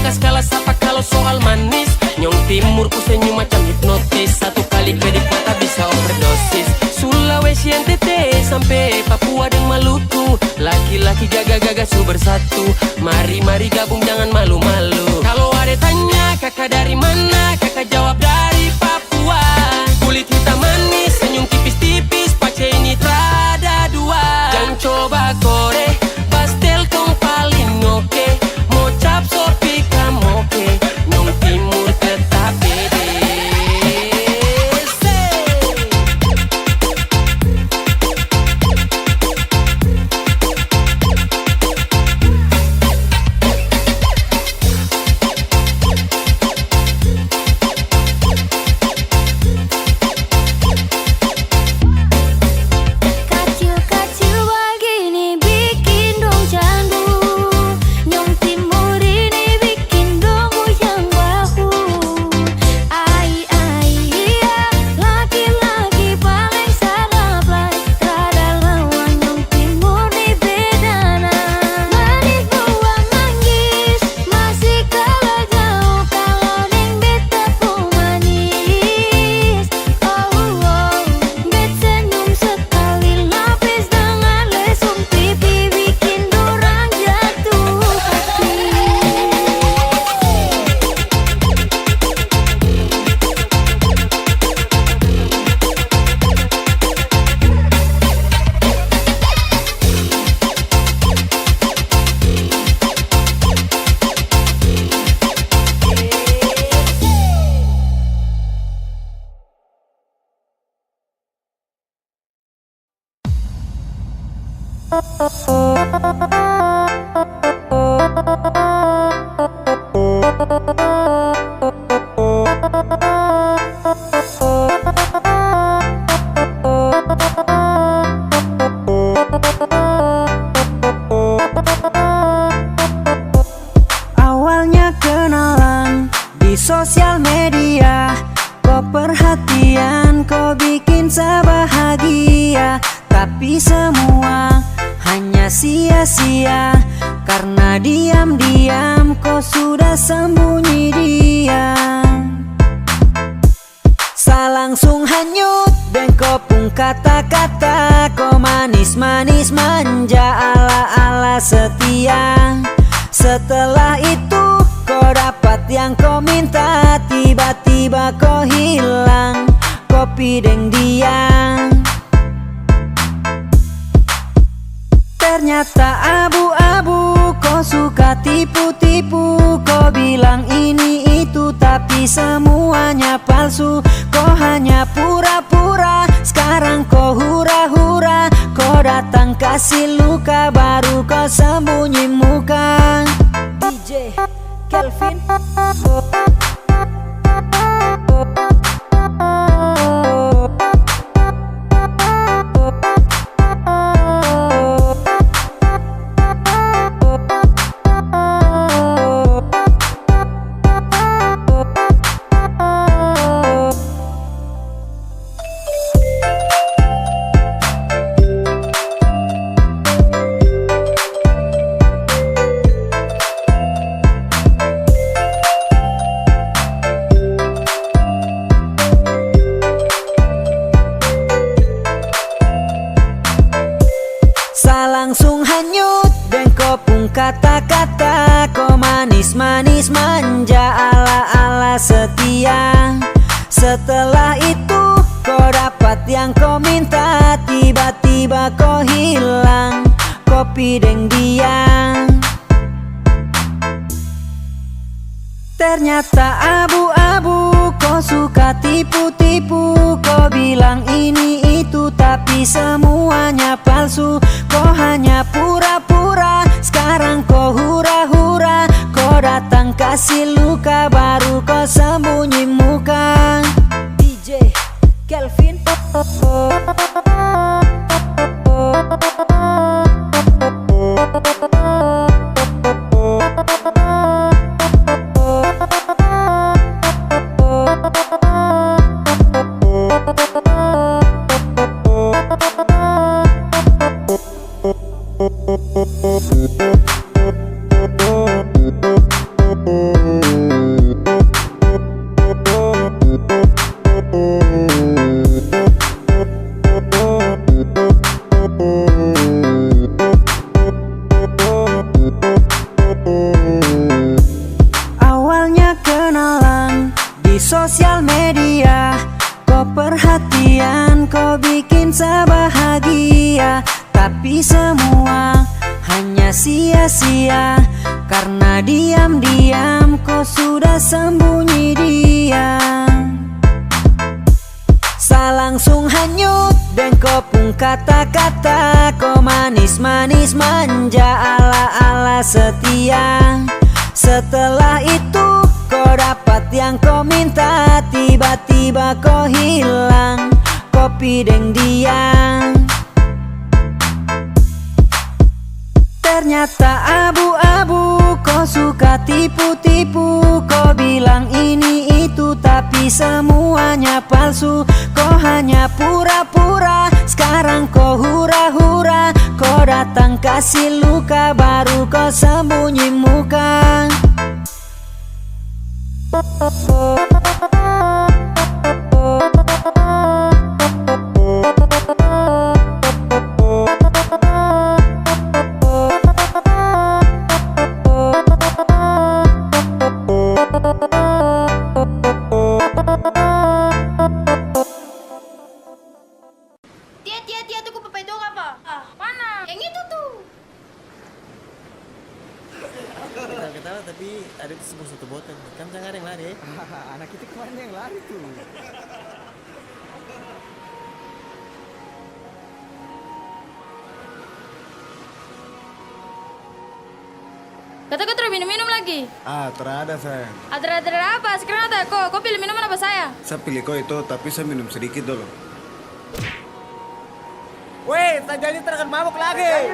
bagas kalas apa kalau soal manis. Nyong timur ku senyum macam hipnotis. Satu kali kedik mata bisa overdosis. Sulawesi NTT sampai Papua dan Maluku. Laki-laki gagah-gagah su bersatu. Mari-mari gabung jangan malu-malu. Kalau ada tanya kakak dari mana, kakak jawab dari Papua. Kulit hitam manis, senyum tipis-tipis, pace ini trada dua. Jangan coba kore, pastel kong paling oke. Mau cap sopi kamoke, Nyong timur tetap pede. Awalnya kenalan di sosial media, kau perhatian, kau bikin saya bahagia. Tapi semua hanya sia-sia, karena diam-diam kau sudah sembunyi diam. Saya langsung hanyut dan kau pun kata-kata, kau manis-manis manja ala-ala setia. Setelah itu kau dapat yang kau minta, tiba-tiba kau hilang, kau pideng dia. Ternyata abu-abu, kau suka tipu-tipu. Kau bilang ini itu tapi semuanya palsu. Kau hanya pura-pura, sekarang kau hura-hura. Kau datang kasih luka, baru kau sembunyi muka. DJ Kelvin. Langsung hanyut dan kau pun kata-kata, kau manis-manis manja ala-ala setia. Setelah itu kau dapat yang kau minta, tiba-tiba kau hilang, kau pideng dia. Ternyata abu-abu, kau suka tipu-tipu. Kau bilang ini itu tapi semuanya palsu. Kau hanya pura-pura, sekarang kau hura-hura. Kau datang kasih luka, baru kau sembunyi muka. DJ Kelvin. perhatian, kau bikin saya bahagia. Tapi semua hanya sia-sia, karena diam-diam kau sudah sembunyi diam. Saya langsung hanyut dan kau pun kata-kata, kau manis-manis manja ala-ala setia. Setelah itu kau dapat yang kau minta, tiba-tiba kau hilang, kopi deng dia. Ternyata abu-abu, kau suka tipu-tipu. Kau bilang ini itu tapi semuanya palsu. Kau hanya pura-pura, sekarang kau hura-hura. Kau datang kasih luka, baru kau sembunyi muka. Tia, tuh papai dong apa? Mana? Yang itu tuh. Ketawa tapi ada di sebuah satu botol. Kan jangan ada yang lari. Anak itu kemarin yang lari tuh. Kata kau terus minum-minum lagi. Terada sayang. Ada apa? Sekarang ada kau pilih minuman apa saya? Saya pilih kau itu, tapi saya minum sedikit dulu. Weh, tak jadi terkan mabuk lagi.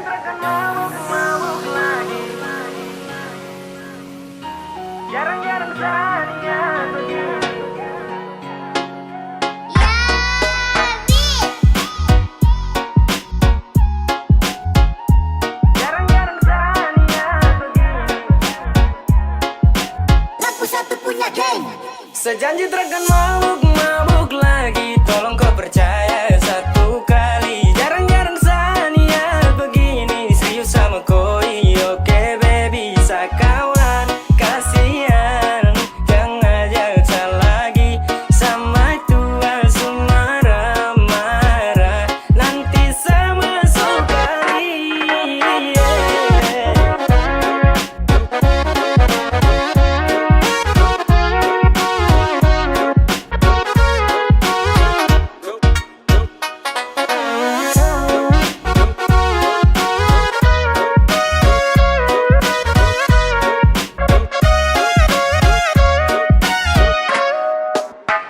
Jarang-jarang saatnya begini. Jarang-jarang saatnya begini. Lampu satu punya geng. Sejanji terkan mabuk lagi. Tolong kau percaya satu kali. Jarang-jarang saatnya begini. Serius sama koi, oke baby, sakawan. Kasihan, jangan ajak lagi. Sama tua marah-marah. Nanti sama sekali.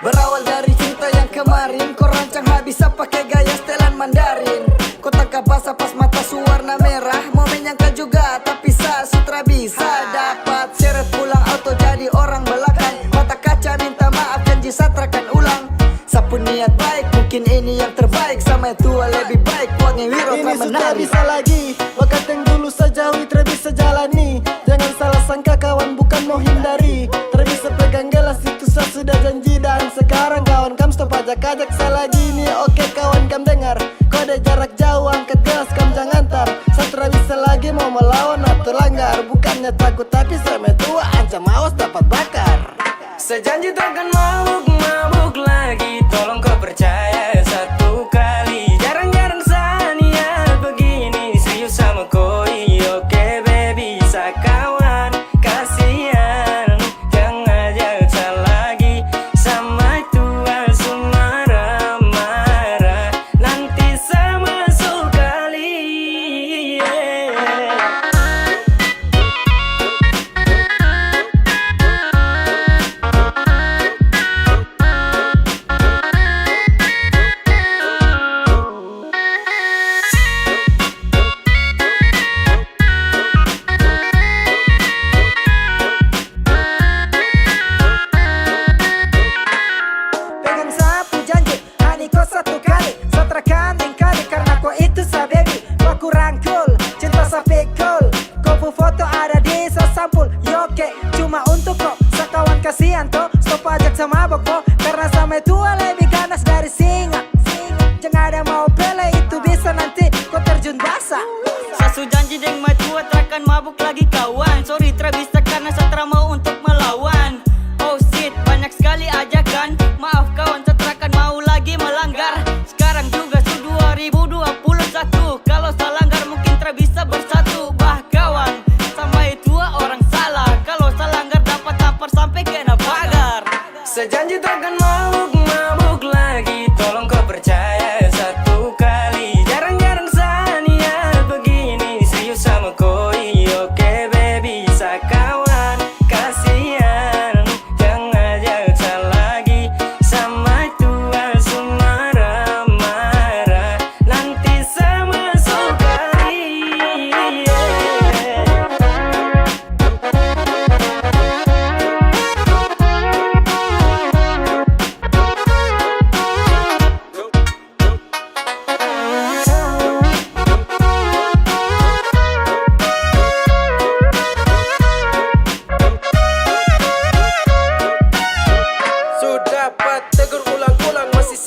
Berawal dari cerita yang kemarin, kau rancang habis pakai gaya setelan Mandarin. Kau tangkap basah pas mata suwarna merah. Mau menyangka juga tapi sutra bisa dapat seret pulang auto jadi orang belakang. Mata kaca minta maaf janji satrakan ulang. Sapu niat baik mungkin ini yang terbaik. Sama yang tua lebih baik buat ngewiro Ini sudah menari. bisa lagi. Bakat yang dulu sejauhi bisa jalani. Jangan salah sangka kawan, bukan mau hindari. Bisa pegang gelas itu saya sudah janji. Dan sekarang kawan kam stop ajak-ajak saya lagi nih. Oke kawan kam dengar, kode jarak jauh angkat gelas kam jangan tar. Saya bisa lagi mau melawan atau langgar. Bukannya takut tapi saya tua ancam awas dapat bakar. Sejanji takkan mabuk lagi. Tolong kau percaya satu kali. Jarang-jarang saatnya begini. Serius sama koi, oke baby, sakawan. Kasihan, jangan ajak lagi. Sama tua marah-marah. Nanti sama sekali. Pegang sapu janji, hani kau satu kali. Satrakan kali karena kau itu sa baby. Aku rangkul, cinta sa pikul. Kau pu foto ada di sa sampul. Yoke, cuma untuk kau. Sakawan kasihan toh, stop ajak sama boko. Karena sama tua lebih ganas dari singa. Jangan ada mau pele itu bisa nanti kau terjun basah. Sasu janji deng tua terakan mabuk lagi kawan. Sorry bisa karena satra mau untuk melawan. Oh shit banyak sekali ajakan. Maaf kawan saya terakan mau lagi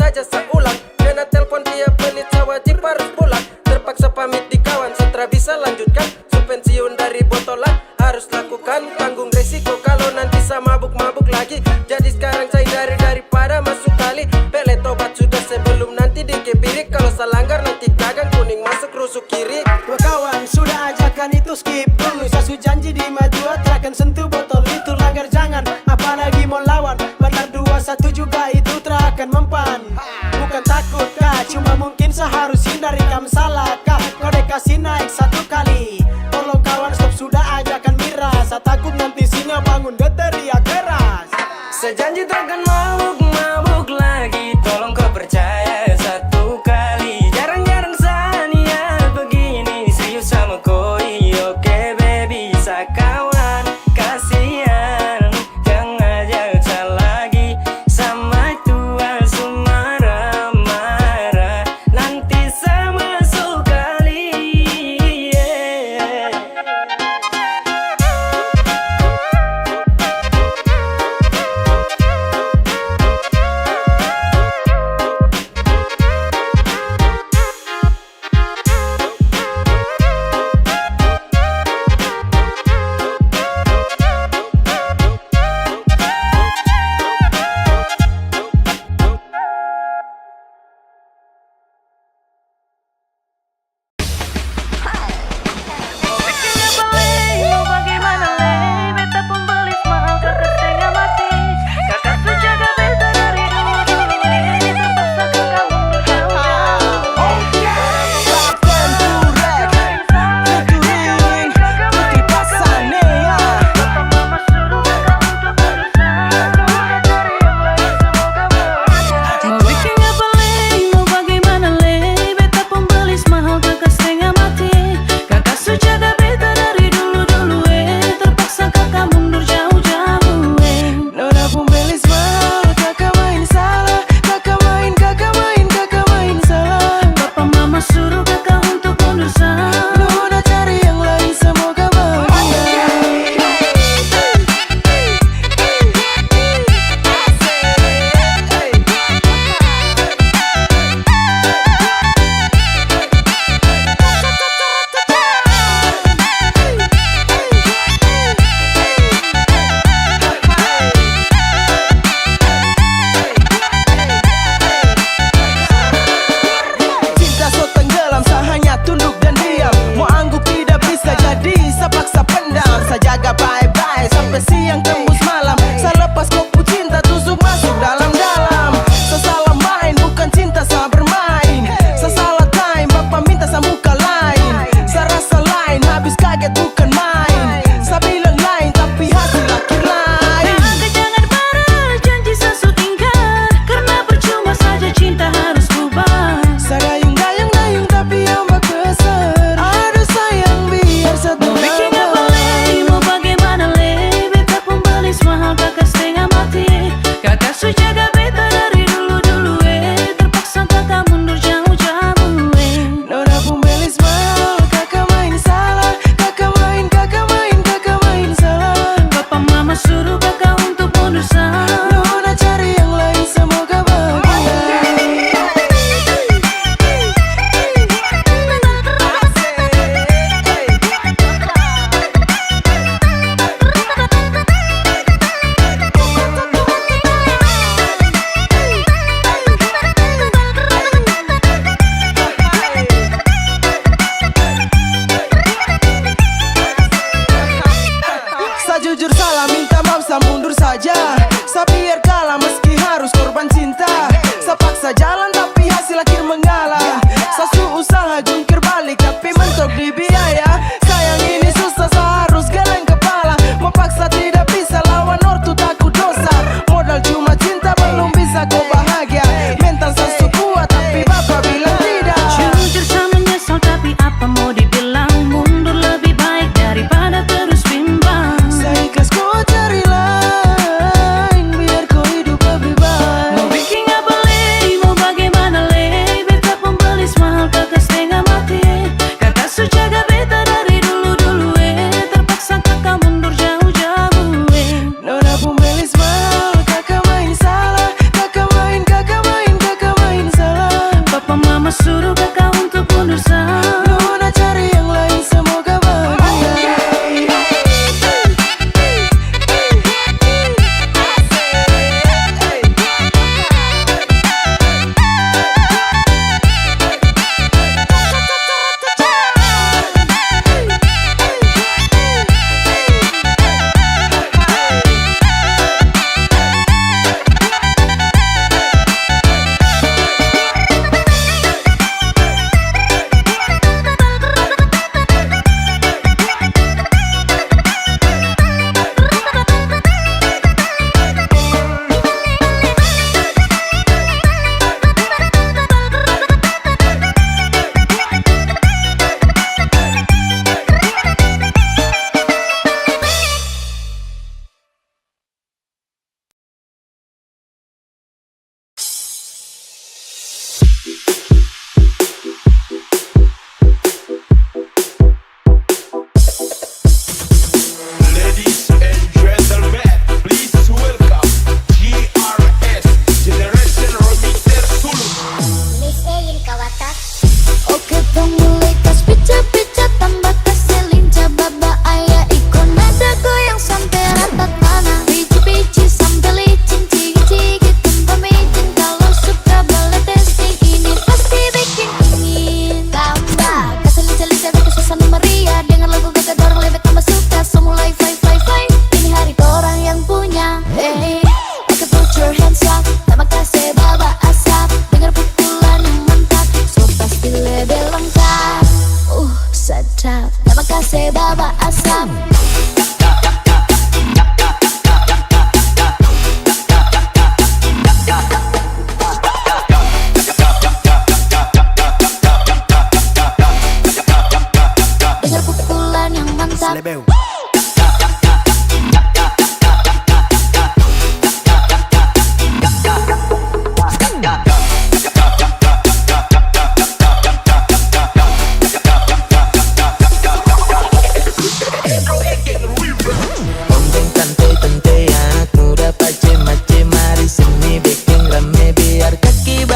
saja seulang. Kena telepon tiap menit sewajib harus pulang. Terpaksa pamit di kawan, setelah bisa lanjutkan. Pensiun dari botolan harus lakukan. Tanggung resiko kalau nanti saya mabuk-mabuk lagi. Jadi sekarang saya daripada masuk kali. Pele tobat sudah sebelum nanti dikepirik. Kalau saya langgar nanti gagang kuning masuk rusuk kiri. Dua kawan sudah ajakan itu skip dulu. Saya janji di maju akan sentuh botol itu. Langgar jangan, apalagi mau lawan. Benar 2-1 juga itu terakan mempan. Bukan takut kah, cuma mungkin saya harus hindari. Kamu salah kah, kode kasih naik 1 kali. Tolong kawan stop sudah ajakan miras. Saya takut nanti singa bangun dia teriak keras. Saya janji takkan mabuk-mabuk lagi. Tolong kau percaya 1 kali. Jarang-jarang saya niat begini. Serius sama koi, oke baby. Saya kawan, kasihan. Jangan ajak saya lagi. Sama tua marah-marah. Nanti saya masuk kali.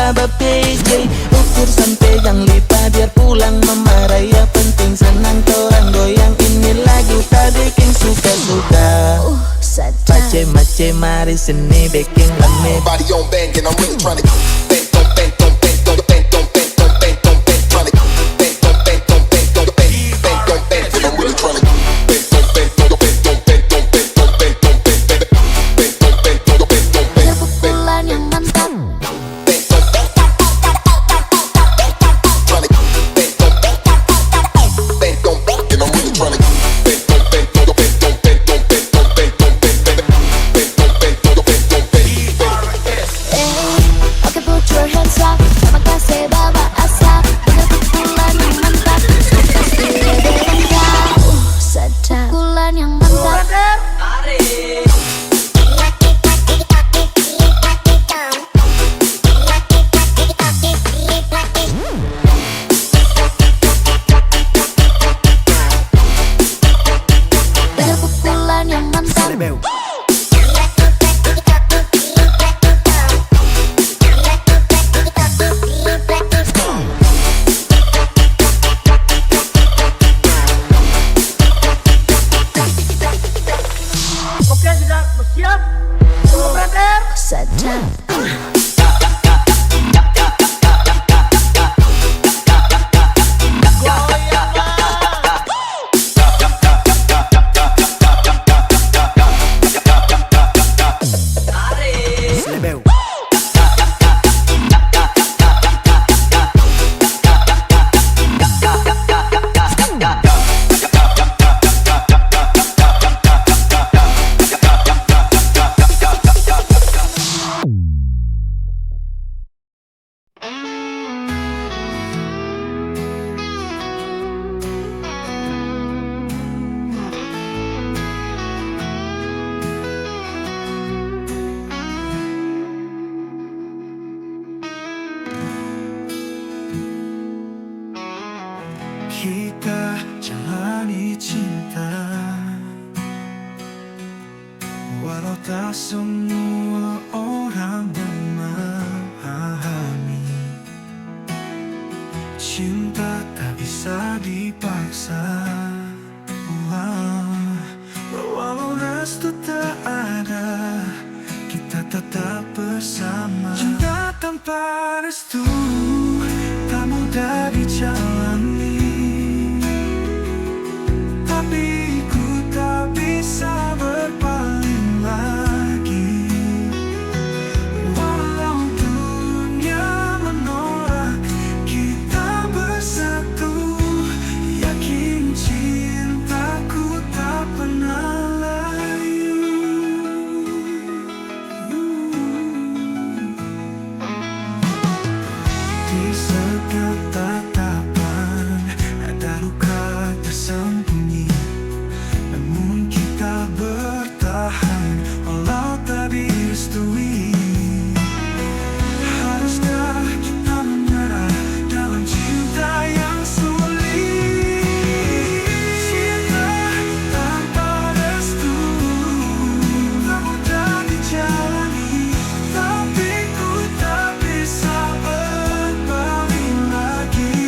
cinta BPJ. Ukur sampai yang lipa biar pulang memarahi. Ya penting senang torang goyang ini lagu tak bikin suka-suka. Pace-mace mari sini bikin rame. Body on bang and I'm really trying to bang, don't bang, don't bang, don't bang, don't bang, don't bang, don't bang, trying to bang, don't bang, don't bang, don't bang, bang, don't bang, and I'm really trying to bang, don't bang, don't bang, don't bang, don't bang, don't bang, don't bang, bang, don't bang, don't bang, don't bang. Ada pukulan yang mantap. Kita jalani cinta, walau tak semua orang memahami. Cinta tak bisa dipaksa, walau restu tak ada, kita tetap bersama. Cinta tanpa restu tak mudah dijalani. Tapi ku tak bisa berpaling lagi, walau dunia menolak, kita bersatu. Yakin cintaku tak pernah layu. Di setiap tatapan ada luka tersembunyi, namun kita bertahan walau tak direstui. Haruskah kita menyerah dalam cinta yang sulit? Cinta tanpa restu tak mudah dijalani, tapi ku tak bisa berpaling lagi.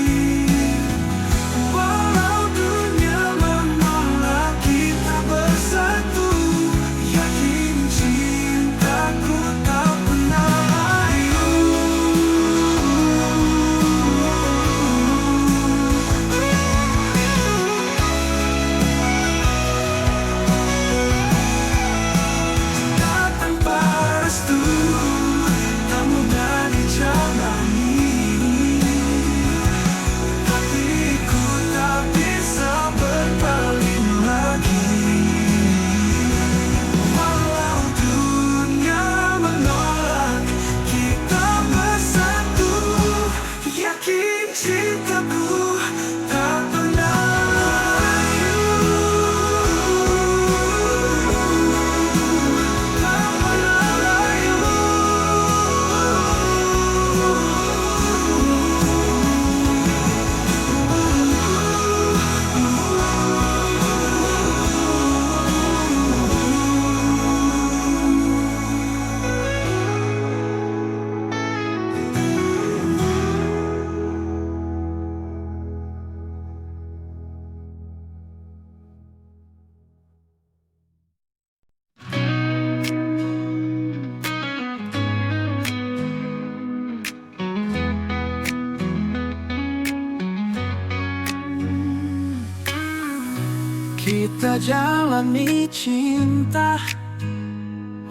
Kita jalani cinta,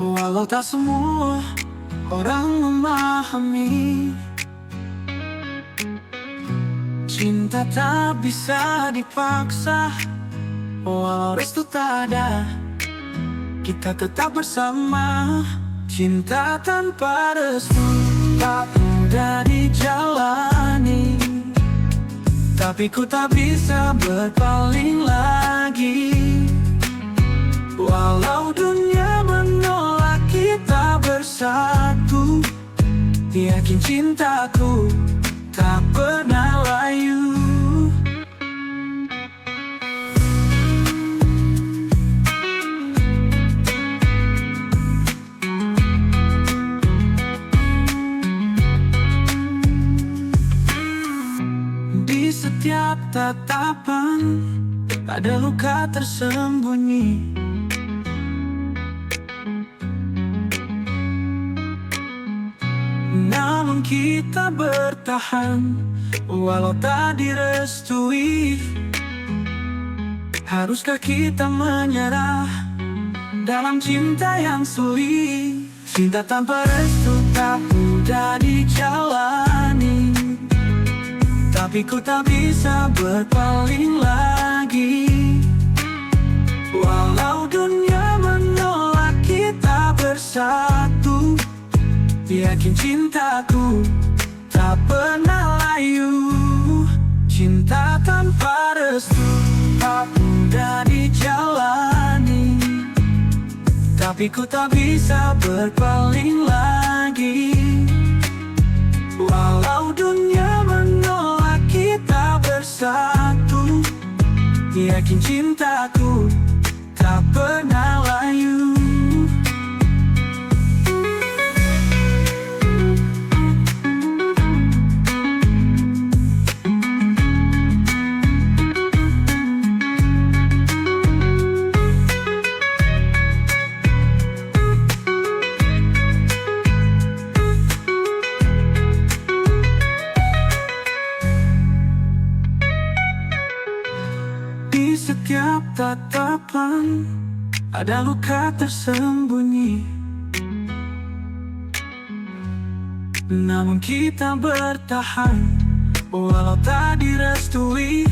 walau tak semua orang memahami. Cinta tak bisa dipaksa, walau restu tak ada, kita tetap bersama. Cinta tanpa restu tak mudah dijalani, tapi ku tak bisa berpaling lagi. Walau dunia menolak kita bersatu, yakin cintaku tak pernah layu. Di setiap tatapan ada luka tersembunyi. Namun kita bertahan walau tak direstui. Haruskah kita menyerah dalam cinta yang sulit? Cinta tanpa restu tak mudah dijalani, tapi ku tak bisa berpaling lagi. Walau dunia menolak kita bersatu, yakin cintaku tak pernah layu. Cinta tanpa restu tak mudah dijalani, tapi ku tak bisa berpaling lagi. Walau dunia menolak kita bersatu, yakin cintaku tak pernah layu. Di setiap tatapan ada luka tersembunyi. Namun kita bertahan walau tak direstui.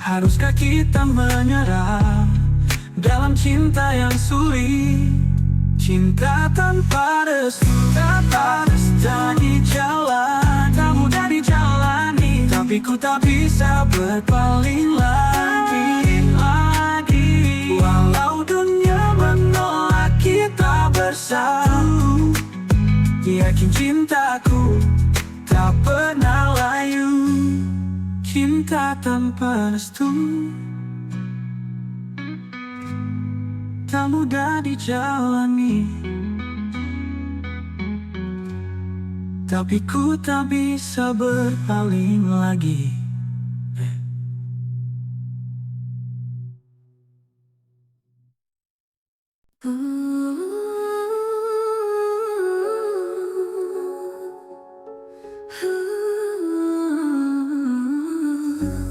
Haruskah kita menyerah dalam cinta yang sulit? Cinta tanpa restu tak dijalani, tak mudah dijalani, tapi ku tak bisa berpaling lagi. Walau dunia menolak kita bersatu, yakin cintaku tak pernah layu. Cinta tanpa restu tak mudah dijalani, tapi ku tak bisa berpaling lagi.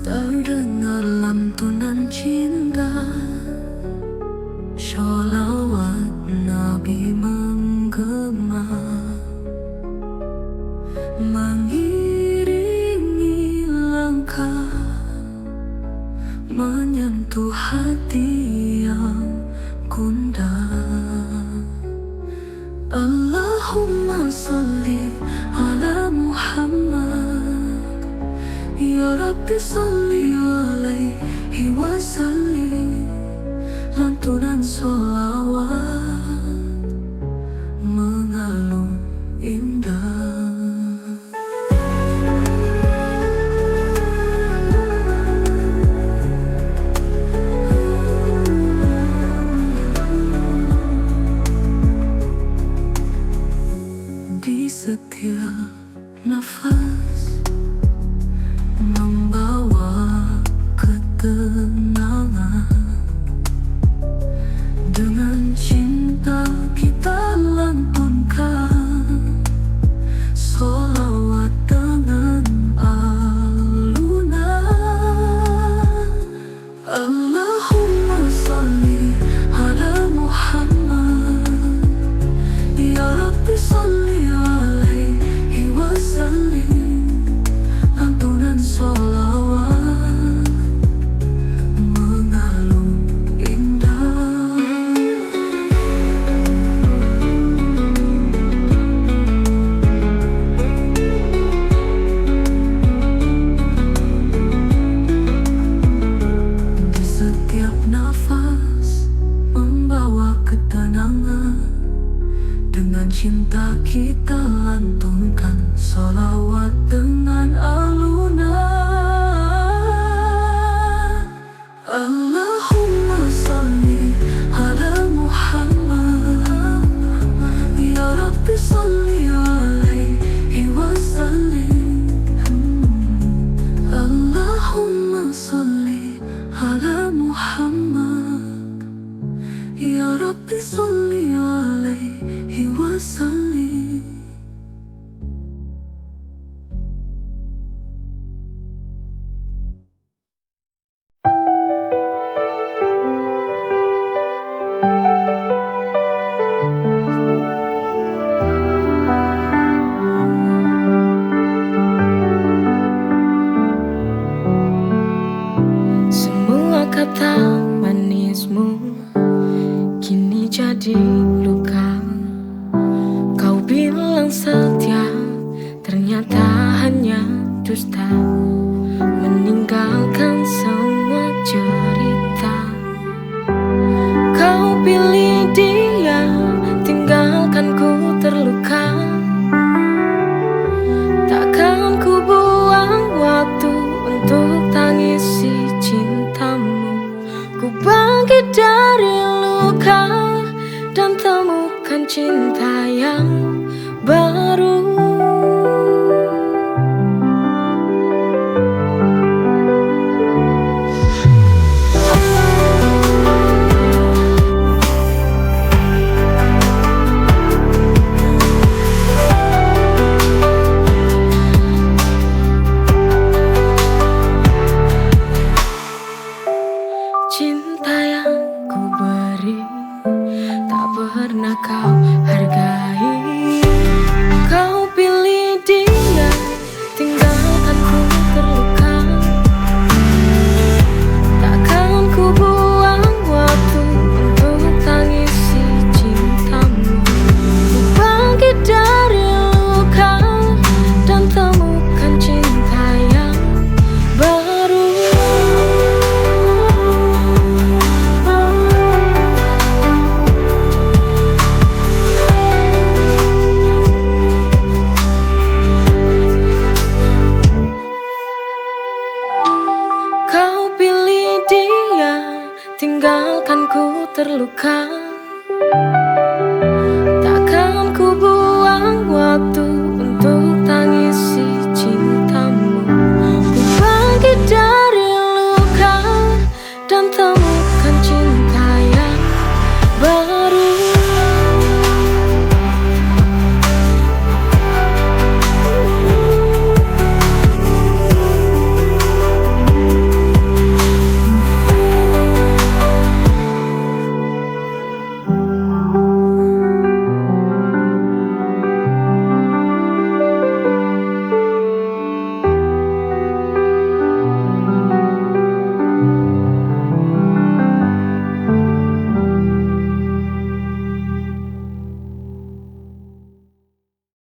Terdengar lantunan cinta, sholawat Nabi menggema, mengiringi langkah, menyentuh hati yang gundah. Allahumma sholli ala Muhammad, ya Rabbi sholli alaihi wa sallim. Lantunan sholawat mengalun indah. Di setiap nafas membawa ketenangan. Dengan cinta kita lantunkan sholawat dengan alunan. Allahumma ternyata hanya dusta.